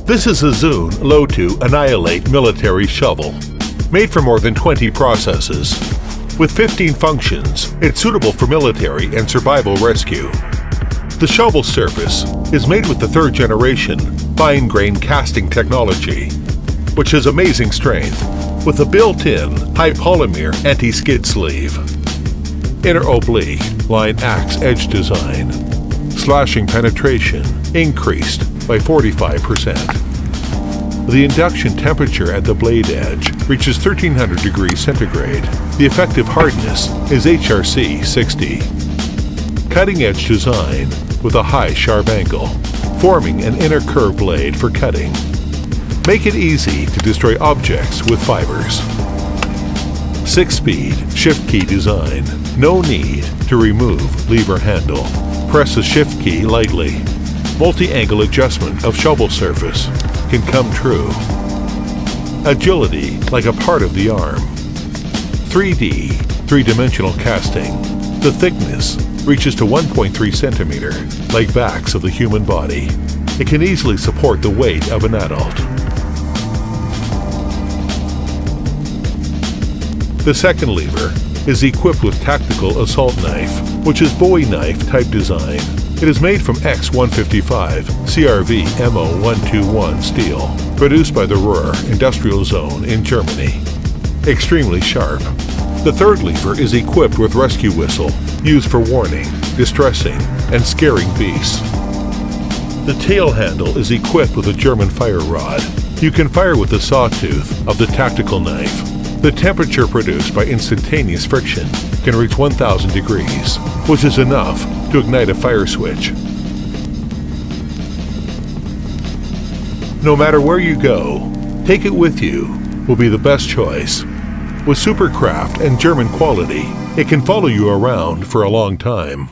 This is a Zune Low-2 Annihilate military shovel. Made for more than 20 processes. With 15 functions, it's suitable for military and survival rescue. The shovel surface is made with the 3rd generation fine-grain casting technology, which has amazing strength with a built-in high-polymer anti-skid sleeve. Inner oblique line axe edge design. Slashing penetration increased by 45%. The induction temperature at the blade edge reaches 1300 degrees centigrade. The effective hardness is HRC 60. Cutting edge design with a high sharp angle, forming an inner curved blade for cutting. Make it easy to destroy objects with fibers. 6-speed shift key design. No need to remove lever handle. Press the shift key lightly. Multi-angle adjustment of shovel surface can come true. Agility like a part of the arm. 3D, 3-dimensional casting. The thickness reaches to 1.3 centimeter, like backs of the human body. It can easily support the weight of an adult. The second lever is equipped with tactical assault knife, which is Bowie knife type design. It is made from X155 CRV MO121 steel, produced by the Ruhr Industrial Zone in Germany. Extremely sharp. The third lever is equipped with rescue whistle, used for warning, distressing, and scaring beasts. The tail handle is equipped with a German fire rod. You can fire with the sawtooth of the tactical knife. The temperature produced by instantaneous friction can reach 1000 degrees, which is enough to ignite a fire switch. No matter where you go, take it with you will be the best choice. With Supercraft and German quality, it can follow you around for a long time.